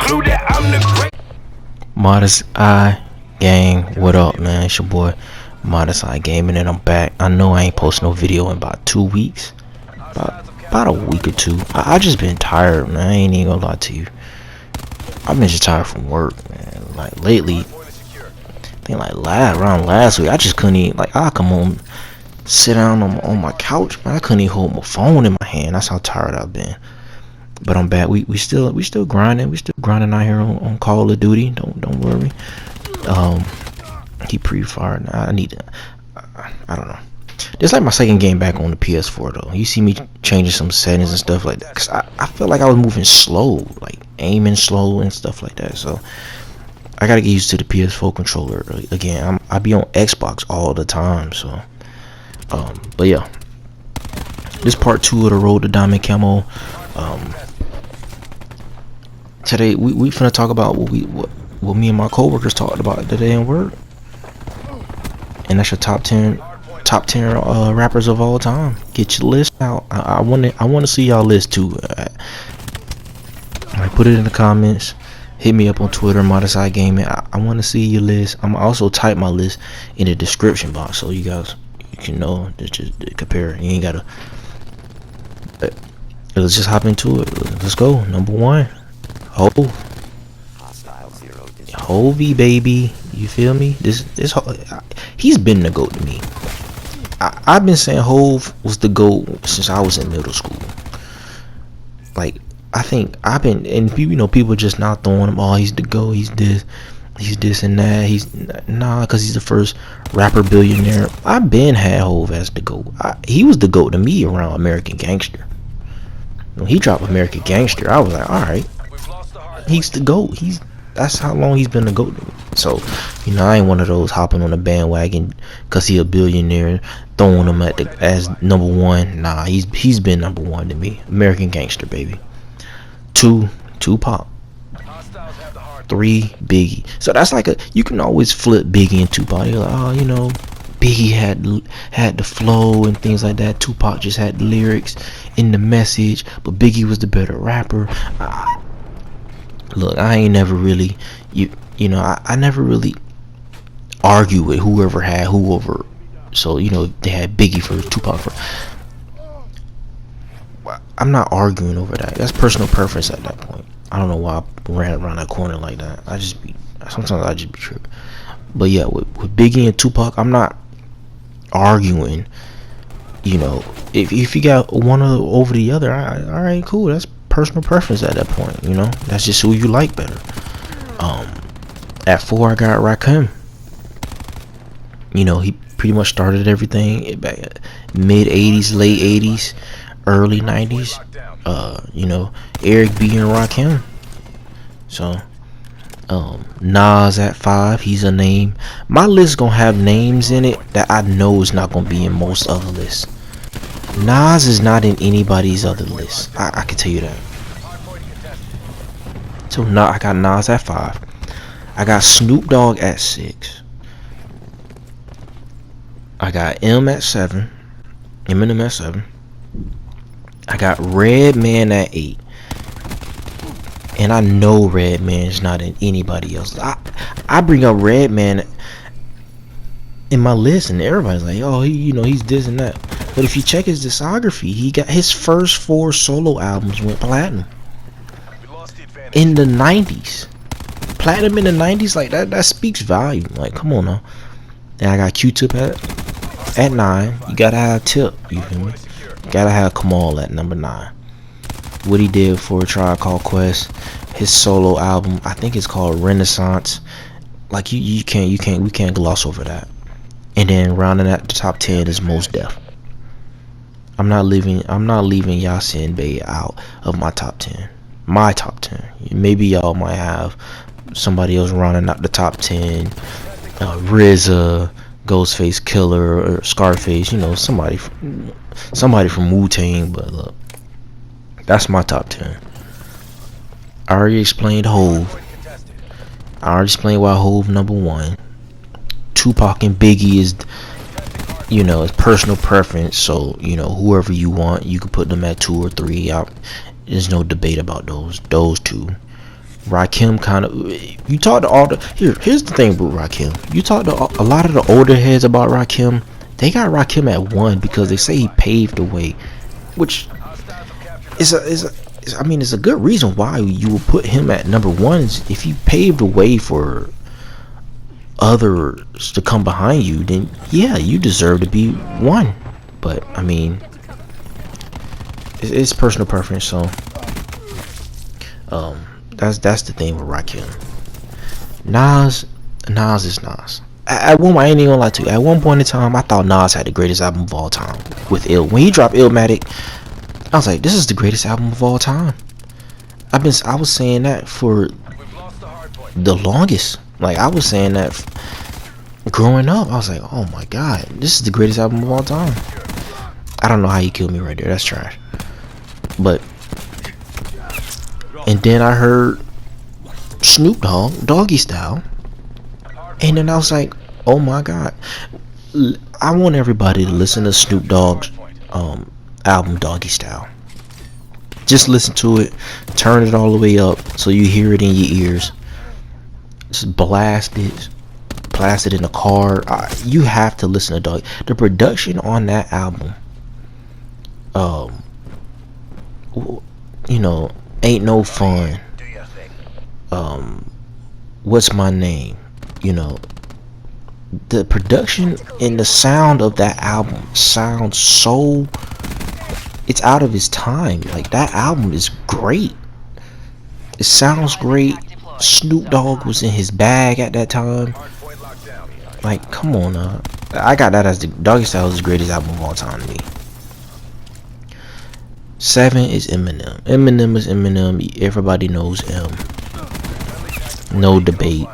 clue that I'm the great. Modest Eye Gang, what up, man? It's your boy Modest Eye Gaming, and I'm back. I know I ain't posted no video in about 2 weeks, about a week or two. I just been tired, man. I ain't even gonna lie to you. I've been just tired from work, man. Like lately, I think like around last week, I just couldn't even, like, I come home, sit down on my couch, man. I couldn't even hold my phone in my hand. That's how tired I've been. But I'm back. We still grinding. We still grinding out here on Call of Duty. Don't worry. He pre-fired. I need to. I don't know. This is like my second game back on the PS4 though. You see me changing some settings and stuff like that. Cause I felt like I was moving slow, like aiming slow and stuff like that. So I gotta get used to the PS4 controller again. I be on Xbox all the time. So but yeah, this part 2 of the Road to Diamond Camo. Today we finna talk about what me and my coworkers talked about today in work, and that's your top 10 rappers of all time. Get your list out. I want to see y'all list too. Put it in the comments. Hit me up on Twitter, Modest Eye Gaming. I want to see your list. I'm also type my list in the description box so you guys can know. Just compare. You ain't gotta. Let's just hop into it. Let's go. Number 1. Hovey, baby. You feel me? He's been the GOAT to me. I've been saying Hov was the GOAT since I was in middle school. Like, I think I've been, and people just not throwing him. Oh, he's the GOAT. He's this and that. Because he's the first rapper billionaire. I've been had Hov as the GOAT. He was the GOAT to me around American Gangster. When he dropped American Gangster, I was like, all right. He's the GOAT. That's how long he's been the GOAT. So, I ain't one of those hopping on the bandwagon because he a billionaire, throwing him as number 1. Nah, he's been number 1 to me. American Gangster, baby. 2, Tupac. 3, Biggie. So that's like you can always flip Biggie and Tupac. You're like, oh, Biggie had the flow and things like that. Tupac just had the lyrics in the message, but Biggie was the better rapper. Look, I ain't never really, I never really argue with whoever had whoever. So, they had Biggie for Tupac for. I'm not arguing over that. That's personal preference at that point. I don't know why I ran around that corner like that. Sometimes I just be tripping. But yeah, with Biggie and Tupac, I'm not arguing. If you got one over the other, all right, cool. That's personal preference at that point. That's just who you like better. At 4, I got Rakim. He pretty much started everything back mid 80s, late 80s, early 90s. Eric B and Rakim. So Nas at 5. He's a name. My list gonna have names in it that I know is not gonna be in most other lists. Nas is not in anybody's other list. I can tell you that. So now I got Nas at 5. I got Snoop Dogg at 6. I got Enimem at 7. I got Redman at 8. And I know Redman's not in anybody else. I bring up Redman in my list and everybody's like, oh, he's this and that. But if you check his discography, he got his first 4 solo albums went platinum in the 90s. Platinum in the 90s, like that speaks volume. Like, come on now. Then I got Q-Tip at 9. You gotta have Tip, you feel me? You gotta have Camo at number 9. What he did for a Tribe Called Quest, his solo album, I think it's called Renaissance. Like we can't gloss over that. And then rounding at the top 10 is Mos Def. I'm not leaving Yasin Bey out of my top 10. My top 10. Maybe y'all might have somebody else rounding out the top 10. RZA, Ghostface Killer, or Scarface. Somebody from Wu-Tang. But look, that's my top 10. I already explained Hov. I already explained why Hov number 1. Tupac and Biggie is, it's personal preference. So, whoever you want, you can put them at 2 or 3. There's no debate about those 2. Rakim kind of, you talk to all the, here's the thing about Rakim. You talk to a lot of the older heads about Rakim, they got Rakim at 1 because they say he paved the way, which I mean, it's a good reason why you would put him at number 1. Is if he paved the way for others to come behind you, then yeah, you deserve to be 1. But I mean, it's personal preference, so that's the thing with Rakim. Nas is Nas. At one, I ain't even gonna lie to you. At one point in time, I thought Nas had the greatest album of all time with Ill. When he dropped Illmatic, I was like, this is the greatest album of all time. I was saying that for the longest. Like, I was saying that growing up. I was like, oh my god, this is the greatest album of all time. I don't know how you killed me right there. That's trash. But and then I heard Snoop Dogg, Doggy Style, and then I was like, oh my god, I want everybody to listen to Snoop Dogg's album Doggy Style. Just listen to it, turn it all the way up so you hear it in your ears. Just blast it in the car. You have to listen to Doggy. The production on that album, you know, Ain't No Fun, What's My Name, you know, the production and the sound of that album sounds so, it's out of its time. Like, that album is great. It sounds great. Snoop Dogg was in his bag at that time. Like, come on, I got that as the Doggy Style is the greatest album of all time to me. 7 is Eminem. Eminem is Eminem. Everybody knows him. No debate.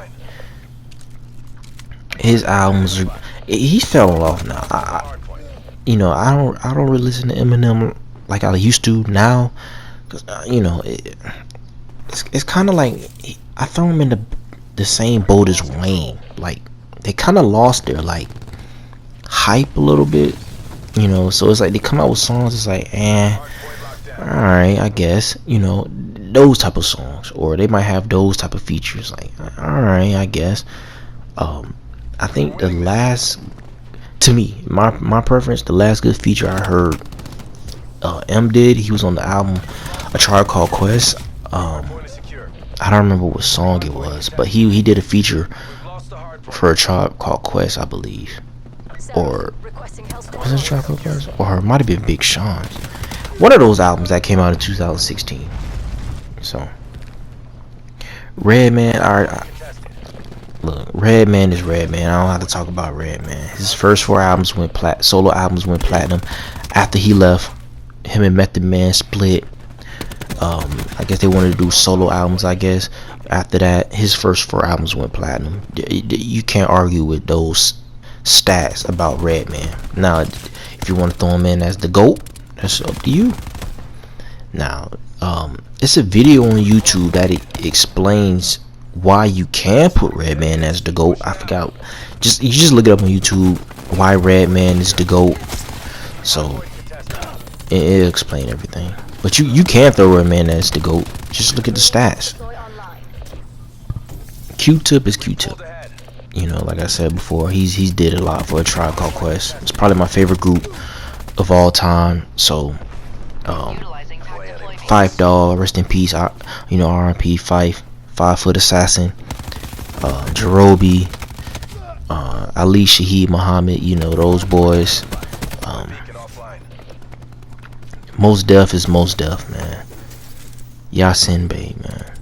His albums, he fell off now. I don't really listen to Eminem like I used to now, cause you know, it's kind of like I throw him in the same boat as Wayne. Like, they kind of lost their like hype a little bit, you know. So it's like they come out with songs, it's like, alright, I guess, you know, those type of songs, or they might have those type of features. Like, alright, I guess. I think the last, to me, my preference, the last good feature I heard M did, he was on the album A Tribe Called Quest. I don't remember what song it was, but he did a feature for A Tribe Called Quest, I believe. Or was it A Tribe Called Quest? Or it might have been Big Sean's. One of those albums that came out in 2016. So Redman, look, Redman is Redman. I don't have to talk about Redman. His first 4 albums went solo albums went platinum. After he left, him and Method Man split. I guess they wanted to do solo albums, I guess. After that, his first 4 albums went platinum. You can't argue with those stats about Redman. Now, if you want to throw him in as the GOAT, that's up to you. Now, it's a video on YouTube that it explains why you can put Redman as the GOAT. I forgot. You just look it up on YouTube, why Redman is the GOAT. So it'll explain everything. But you can throw Redman as the GOAT. Just look at the stats. Q-Tip is Q-Tip. You know, like I said before, he's did a lot for A Tribe Called Quest. It's probably my favorite group of all time. So Phife Dawg, rest in peace. You know, R.I.P. Phife, 5 Foot Assassin, Jerobi, Ali Shaheed Muhammad. You know, those boys. Mos Def is Mos Def, man. Yasin Bey, man.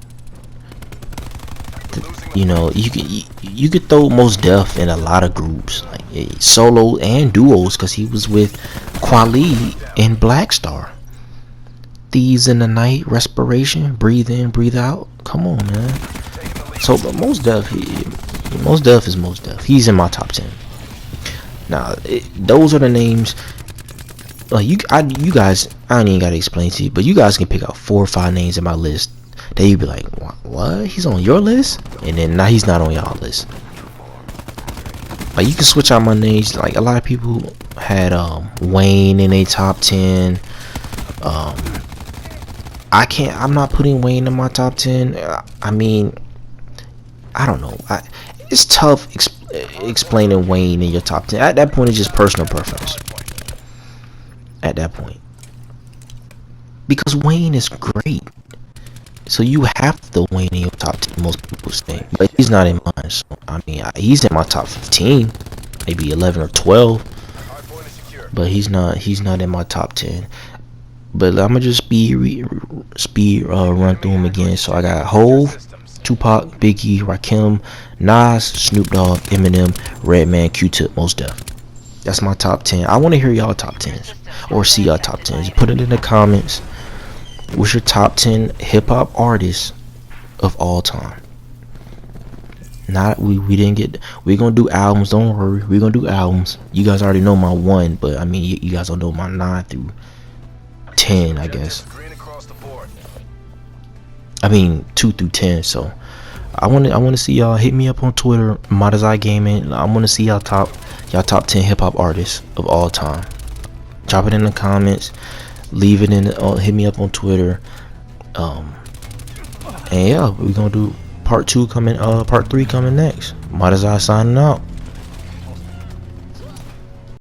You know, you could throw Mos Def in a lot of groups, like solo and duos, because he was with Kweli in Black Star. Thieves in the Night, Respiration, Breathe In, Breathe Out. Come on, man. So, but Mos Def is Mos Def. He's in my top 10. Now, those are the names. You guys, I don't even gotta explain to you, but you guys can pick out 4 or 5 names in my list that you'd be like, what? He's on your list? And then now he's not on y'all list. Like, you can switch out my names. Like, a lot of people had Wayne in a top 10. I'm not putting Wayne in my top 10. I mean, I don't know. It's tough explaining Wayne in your top 10. At that point, it's just personal preference. At that point, because Wayne is great, so you have the Wayne in your top 10. Most people say, but he's not in mine. So I mean, he's in my top 15, maybe 11 or 12, but he's not in my top 10. But I'm gonna just speed run through them again. So I got Hove, Tupac, Biggie, Rakim, Nas, Snoop Dogg, Eminem, Redman, Q-Tip, Mos Def. That's my top 10. I want to hear y'all top 10s or see y'all top 10s. Put it in the comments. What's your top 10 hip hop artists of all time? Not we didn't get. We're gonna do albums. Don't worry. We're gonna do albums. You guys already know my 1, but I mean you guys don't know my 9 through 10, I guess. I mean 2 through 10. So I want to see y'all. Hit me up on Twitter, Modazai Gaming. I want to see y'all top 10 hip hop artists of all time. Drop it in the comments. Leave it in. Hit me up on Twitter. And yeah, we're gonna do part 3 coming next. Modazai signing out.